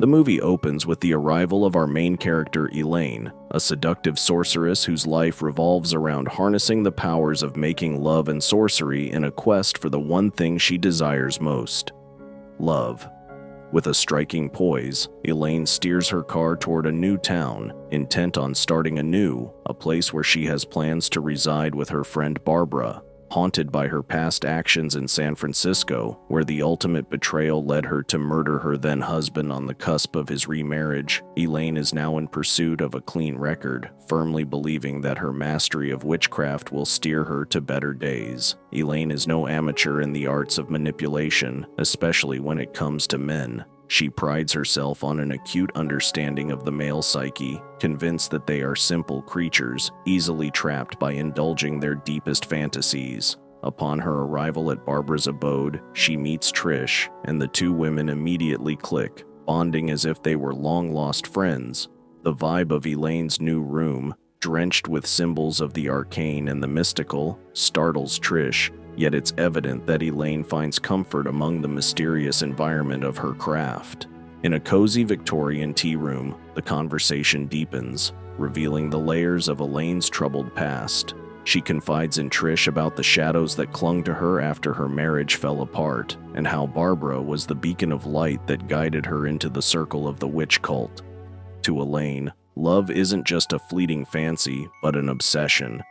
The movie opens with the arrival of our main character Elaine, a seductive sorceress whose life revolves around harnessing the powers of making love and sorcery in a quest for the one thing she desires most: love. With a striking poise, Elaine steers her car toward a new town, intent on starting anew, a place where she has plans to reside with her friend Barbara. Haunted by her past actions in San Francisco, where the ultimate betrayal led her to murder her then-husband on the cusp of his remarriage, Elaine is now in pursuit of a clean record, firmly believing that her mastery of witchcraft will steer her to better days. Elaine is no amateur in the arts of manipulation, especially when it comes to men. She prides herself on an acute understanding of the male psyche, convinced that they are simple creatures, easily trapped by indulging their deepest fantasies. Upon her arrival at Barbara's abode, she meets Trish, and the two women immediately click, bonding as if they were long-lost friends. The vibe of Elaine's new room, drenched with symbols of the arcane and the mystical, startles Trish, yet it's evident that Elaine finds comfort among the mysterious environment of her craft. In a cozy Victorian tea room, the conversation deepens, revealing the layers of Elaine's troubled past. She confides in Trish about the shadows that clung to her after her marriage fell apart, and how Barbara was the beacon of light that guided her into the circle of the witch cult. To Elaine, love isn't just a fleeting fancy, but an obsession.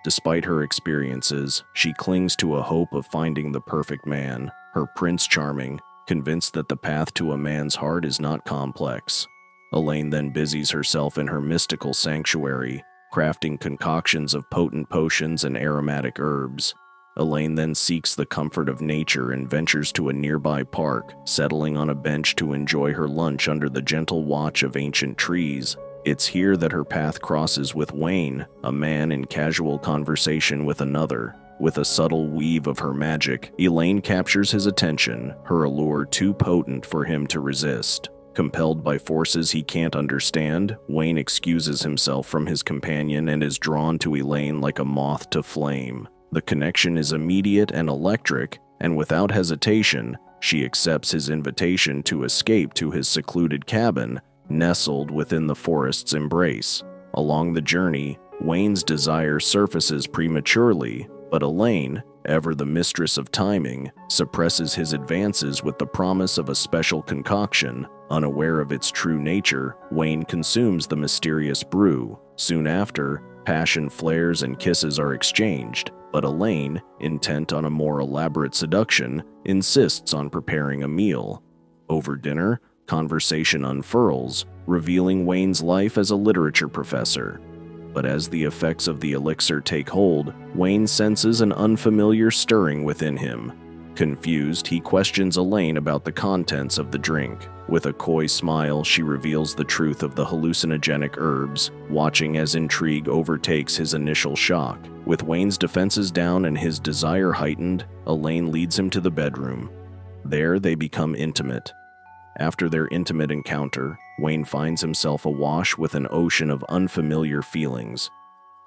Despite her experiences, she clings to a hope of finding the perfect man, her Prince Charming, convinced that the path to a man's heart is not complex. Elaine then busies herself in her mystical sanctuary, crafting concoctions of potent potions and aromatic herbs. Elaine then seeks the comfort of nature and ventures to a nearby park, settling on a bench to enjoy her lunch under the gentle watch of ancient trees. It's here that her path crosses with Wayne, a man in casual conversation with another. With a subtle weave of her magic, Elaine captures his attention, her allure too potent for him to resist. Compelled by forces he can't understand, Wayne excuses himself from his companion and is drawn to Elaine like a moth to flame. The connection is immediate and electric, and without hesitation, she accepts his invitation to escape to his secluded cabin, nestled within the forest's embrace. Along the journey, Wayne's desire surfaces prematurely, but Elaine, ever the mistress of timing, suppresses his advances with the promise of a special concoction. Unaware of its true nature, Wayne consumes the mysterious brew. Soon after, passion flares and kisses are exchanged, but Elaine, intent on a more elaborate seduction, insists on preparing a meal. Over dinner, conversation unfurls, revealing Wayne's life as a literature professor. But as the effects of the elixir take hold, Wayne senses an unfamiliar stirring within him. Confused, he questions Elaine about the contents of the drink. With a coy smile, she reveals the truth of the hallucinogenic herbs, watching as intrigue overtakes his initial shock. With Wayne's defenses down and his desire heightened, Elaine leads him to the bedroom. There, they become intimate. After their intimate encounter, Wayne finds himself awash with an ocean of unfamiliar feelings.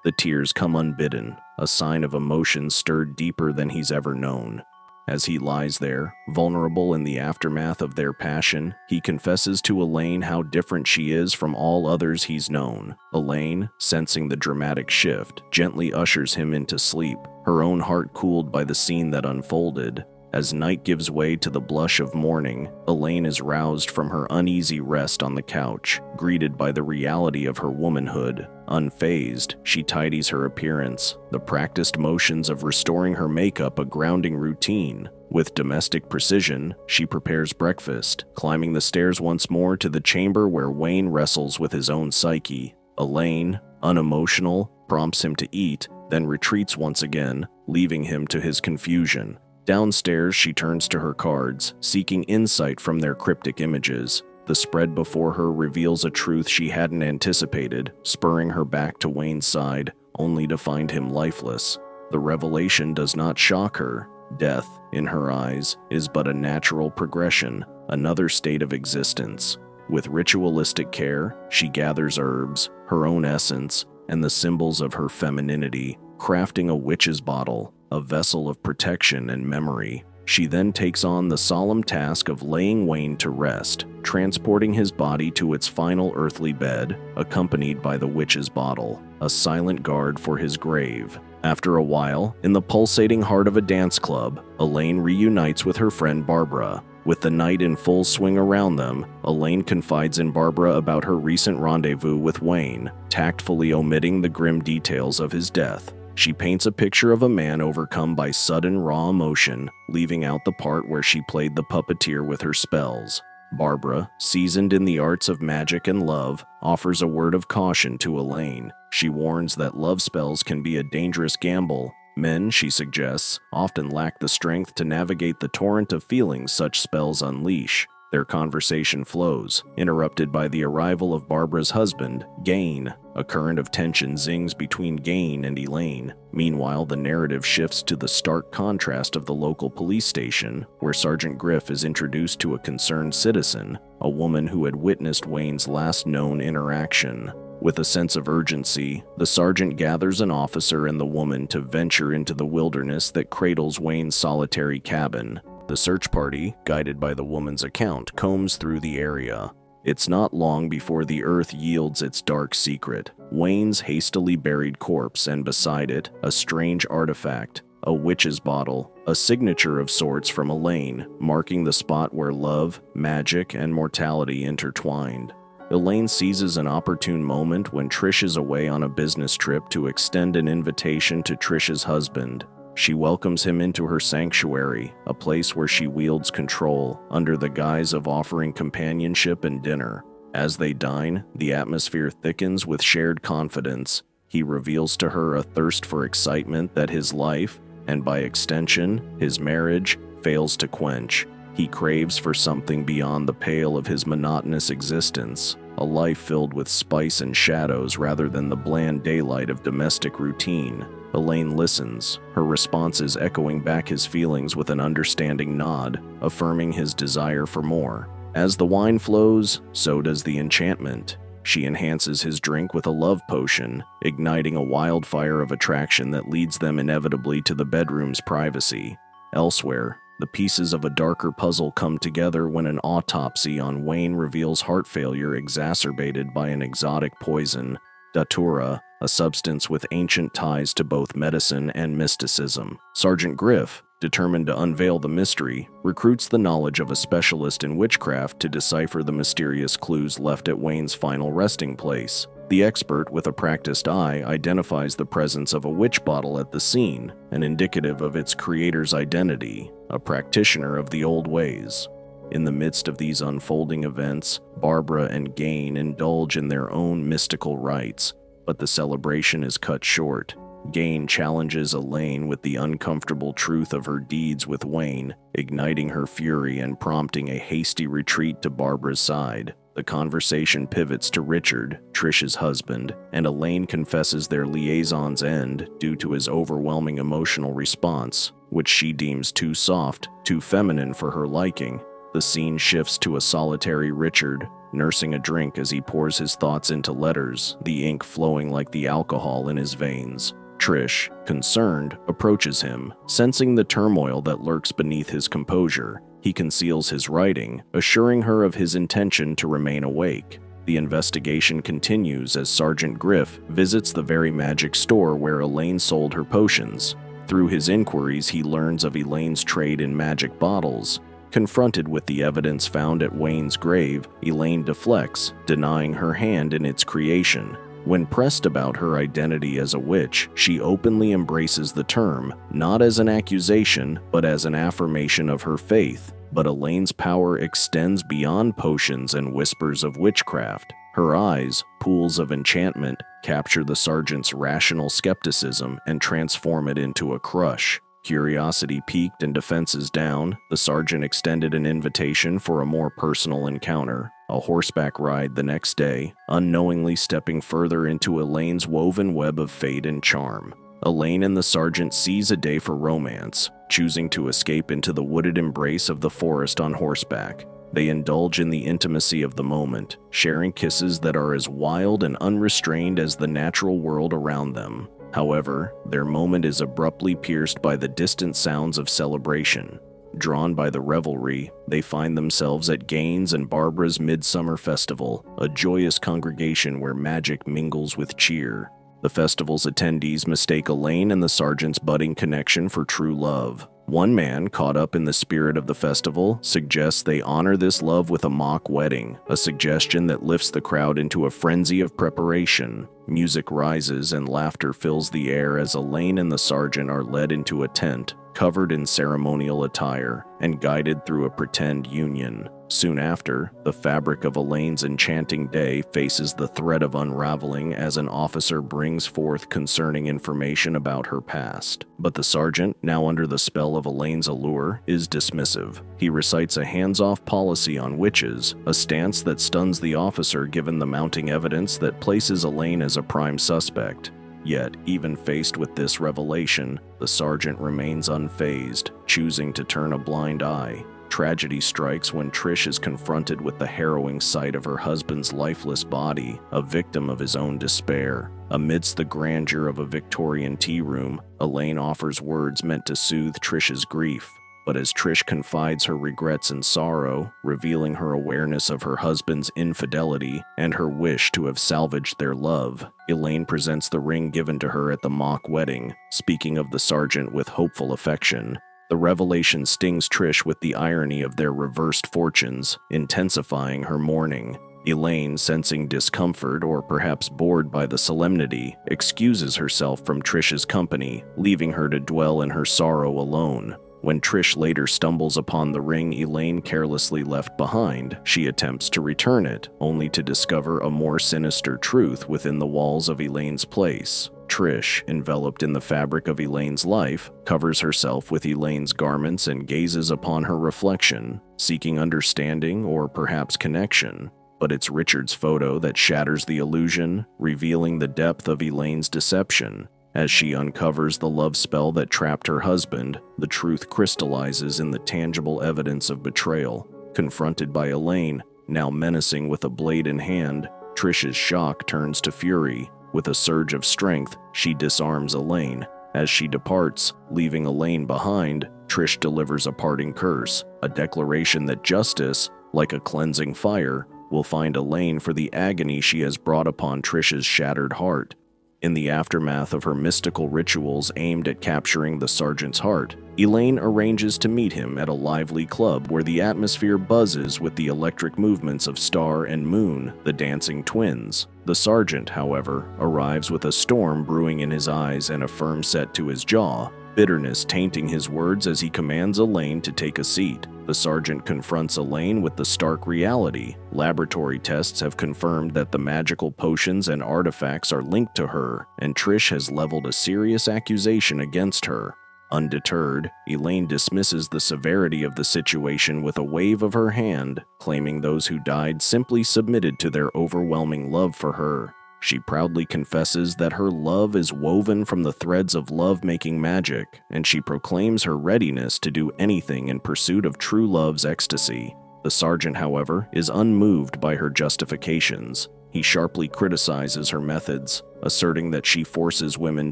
The tears come unbidden, a sign of emotion stirred deeper than he's ever known. As he lies there, vulnerable in the aftermath of their passion, he confesses to Elaine how different she is from all others he's known. Elaine, sensing the dramatic shift, gently ushers him into sleep, her own heart cooled by the scene that unfolded. As night gives way to the blush of morning, Elaine is roused from her uneasy rest on the couch, greeted by the reality of her womanhood. Unfazed, she tidies her appearance, the practiced motions of restoring her makeup a grounding routine. With domestic precision, she prepares breakfast, climbing the stairs once more to the chamber where Wayne wrestles with his own psyche. Elaine, unemotional, prompts him to eat, then retreats once again, leaving him to his confusion. Downstairs, she turns to her cards, seeking insight from their cryptic images. The spread before her reveals a truth she hadn't anticipated, spurring her back to Wayne's side, only to find him lifeless. The revelation does not shock her. Death, in her eyes, is but a natural progression, another state of existence. With ritualistic care, she gathers herbs, her own essence, and the symbols of her femininity, crafting a witch's bottle, a vessel of protection and memory. She then takes on the solemn task of laying Wayne to rest, transporting his body to its final earthly bed, accompanied by the witch's bottle, a silent guard for his grave. After a while, in the pulsating heart of a dance club, Elaine reunites with her friend Barbara. With the night in full swing around them, Elaine confides in Barbara about her recent rendezvous with Wayne, tactfully omitting the grim details of his death. She paints a picture of a man overcome by sudden raw emotion, leaving out the part where she played the puppeteer with her spells. Barbara, seasoned in the arts of magic and love, offers a word of caution to Elaine. She warns that love spells can be a dangerous gamble. Men, she suggests, often lack the strength to navigate the torrent of feelings such spells unleash. Their conversation flows, interrupted by the arrival of Barbara's husband, Gain. A current of tension zings between Gain and Elaine. Meanwhile, the narrative shifts to the stark contrast of the local police station, where Sergeant Griff is introduced to a concerned citizen, a woman who had witnessed Wayne's last known interaction. With a sense of urgency, the sergeant gathers an officer and the woman to venture into the wilderness that cradles Wayne's solitary cabin. The search party, guided by the woman's account, combs through the area. It's not long before the earth yields its dark secret: Wayne's hastily buried corpse, and beside it, a strange artifact, a witch's bottle, a signature of sorts from Elaine, marking the spot where love, magic, and mortality intertwined. Elaine seizes an opportune moment when Trish is away on a business trip to extend an invitation to Trish's husband. She welcomes him into her sanctuary, a place where she wields control, under the guise of offering companionship and dinner. As they dine, the atmosphere thickens with shared confidence. He reveals to her a thirst for excitement that his life, and by extension, his marriage, fails to quench. He craves for something beyond the pale of his monotonous existence, a life filled with spice and shadows rather than the bland daylight of domestic routine. Elaine listens, her responses echoing back his feelings with an understanding nod, affirming his desire for more. As the wine flows, so does the enchantment. She enhances his drink with a love potion, igniting a wildfire of attraction that leads them inevitably to the bedroom's privacy. Elsewhere, the pieces of a darker puzzle come together when an autopsy on Wayne reveals heart failure exacerbated by an exotic poison, datura, a substance with ancient ties to both medicine and mysticism. Sergeant Griff, determined to unveil the mystery, recruits the knowledge of a specialist in witchcraft to decipher the mysterious clues left at Wayne's final resting place. The expert, with a practiced eye, identifies the presence of a witch bottle at the scene, an indicative of its creator's identity, a practitioner of the old ways. In the midst of these unfolding events, Barbara and Gain indulge in their own mystical rites, but the celebration is cut short. Gain challenges Elaine with the uncomfortable truth of her deeds with Wayne, igniting her fury and prompting a hasty retreat to Barbara's side. The conversation pivots to Richard, Trish's husband, and Elaine confesses their liaison's end due to his overwhelming emotional response, which she deems too soft, too feminine for her liking. The scene shifts to a solitary Richard, nursing a drink as he pours his thoughts into letters, the ink flowing like the alcohol in his veins. Trish, concerned, approaches him, sensing the turmoil that lurks beneath his composure. He conceals his writing, assuring her of his intention to remain awake. The investigation continues as Sergeant Griff visits the very magic store where Elaine sold her potions. Through his inquiries, he learns of Elaine's trade in magic bottles. Confronted with the evidence found at Wayne's grave, Elaine deflects, denying her hand in its creation. When pressed about her identity as a witch, she openly embraces the term, not as an accusation, but as an affirmation of her faith. But Elaine's power extends beyond potions and whispers of witchcraft. Her eyes, pools of enchantment, capture the sergeant's rational skepticism and transform it into a crush. Curiosity piqued and defenses down, the sergeant extended an invitation for a more personal encounter, a horseback ride the next day, unknowingly stepping further into Elaine's woven web of fate and charm. Elaine and the sergeant seize a day for romance, choosing to escape into the wooded embrace of the forest on horseback. They indulge in the intimacy of the moment, sharing kisses that are as wild and unrestrained as the natural world around them. However, their moment is abruptly pierced by the distant sounds of celebration. Drawn by the revelry, they find themselves at Gaines and Barbara's Midsummer Festival, a joyous congregation where magic mingles with cheer. The festival's attendees mistake Elaine and the sergeant's budding connection for true love. One man, caught up in the spirit of the festival, suggests they honor this love with a mock wedding, a suggestion that lifts the crowd into a frenzy of preparation. Music rises and laughter fills the air as Elaine and the sergeant are led into a tent, covered in ceremonial attire, and guided through a pretend union. Soon after, the fabric of Elaine's enchanting day faces the threat of unraveling as an officer brings forth concerning information about her past. But the sergeant, now under the spell of Elaine's allure, is dismissive. He recites a hands-off policy on witches, a stance that stuns the officer given the mounting evidence that places Elaine as a prime suspect. Yet, even faced with this revelation, the sergeant remains unfazed, choosing to turn a blind eye. Tragedy strikes when Trish is confronted with the harrowing sight of her husband's lifeless body, a victim of his own despair. Amidst the grandeur of a Victorian tea room, Elaine offers words meant to soothe Trish's grief. But as Trish confides her regrets and sorrow, revealing her awareness of her husband's infidelity and her wish to have salvaged their love, Elaine presents the ring given to her at the mock wedding, speaking of the sergeant with hopeful affection. The revelation stings Trish with the irony of their reversed fortunes, intensifying her mourning. Elaine, sensing discomfort or perhaps bored by the solemnity, excuses herself from Trish's company, leaving her to dwell in her sorrow alone. When Trish later stumbles upon the ring Elaine carelessly left behind, she attempts to return it, only to discover a more sinister truth within the walls of Elaine's place. Trish, enveloped in the fabric of Elaine's life, covers herself with Elaine's garments and gazes upon her reflection, seeking understanding or perhaps connection. But it's Richard's photo that shatters the illusion, revealing the depth of Elaine's deception. As she uncovers the love spell that trapped her husband, the truth crystallizes in the tangible evidence of betrayal. Confronted by Elaine, now menacing with a blade in hand, Trish's shock turns to fury. With a surge of strength, she disarms Elaine. As she departs, leaving Elaine behind, Trish delivers a parting curse, a declaration that justice, like a cleansing fire, will find Elaine for the agony she has brought upon Trish's shattered heart. In the aftermath of her mystical rituals aimed at capturing the sergeant's heart, Elaine arranges to meet him at a lively club where the atmosphere buzzes with the electric movements of Star and Moon, the dancing twins. The sergeant, however, arrives with a storm brewing in his eyes and a firm set to his jaw, bitterness tainting his words as he commands Elaine to take a seat. The sergeant confronts Elaine with the stark reality. Laboratory tests have confirmed that the magical potions and artifacts are linked to her, and Trish has leveled a serious accusation against her. Undeterred, Elaine dismisses the severity of the situation with a wave of her hand, claiming those who died simply submitted to their overwhelming love for her. She proudly confesses that her love is woven from the threads of love-making magic, and she proclaims her readiness to do anything in pursuit of true love's ecstasy. The sergeant, however, is unmoved by her justifications. He sharply criticizes her methods, asserting that she forces women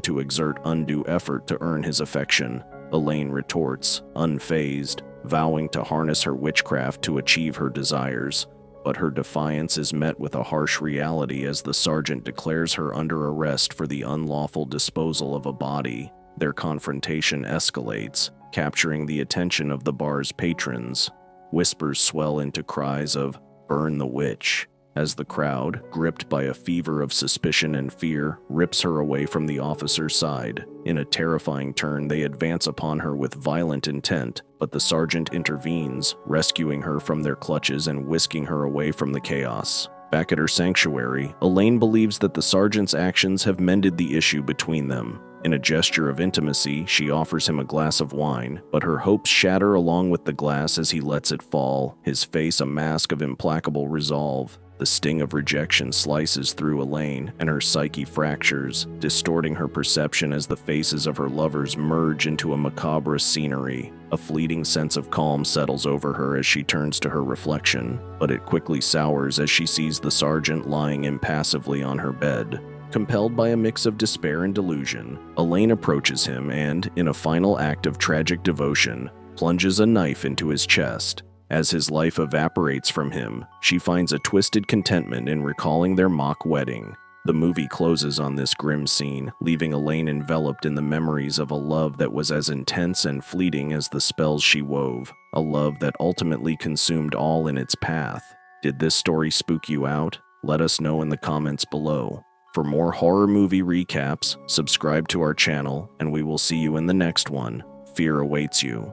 to exert undue effort to earn his affection. Elaine retorts, unfazed, vowing to harness her witchcraft to achieve her desires. But her defiance is met with a harsh reality as the sergeant declares her under arrest for the unlawful disposal of a body. Their confrontation escalates, capturing the attention of the bar's patrons. Whispers swell into cries of, "Burn the witch," as the crowd, gripped by a fever of suspicion and fear, rips her away from the officer's side. In a terrifying turn, they advance upon her with violent intent, but the sergeant intervenes, rescuing her from their clutches and whisking her away from the chaos. Back at her sanctuary, Elaine believes that the sergeant's actions have mended the issue between them. In a gesture of intimacy, she offers him a glass of wine, but her hopes shatter along with the glass as he lets it fall, his face a mask of implacable resolve. The sting of rejection slices through Elaine, and her psyche fractures, distorting her perception as the faces of her lovers merge into a macabre scenery. A fleeting sense of calm settles over her as she turns to her reflection, but it quickly sours as she sees the sergeant lying impassively on her bed. Compelled by a mix of despair and delusion, Elaine approaches him and, in a final act of tragic devotion, plunges a knife into his chest. As his life evaporates from him, she finds a twisted contentment in recalling their mock wedding. The movie closes on this grim scene, leaving Elaine enveloped in the memories of a love that was as intense and fleeting as the spells she wove, a love that ultimately consumed all in its path. Did this story spook you out? Let us know in the comments below. For more horror movie recaps, subscribe to our channel, and we will see you in the next one. Fear awaits you.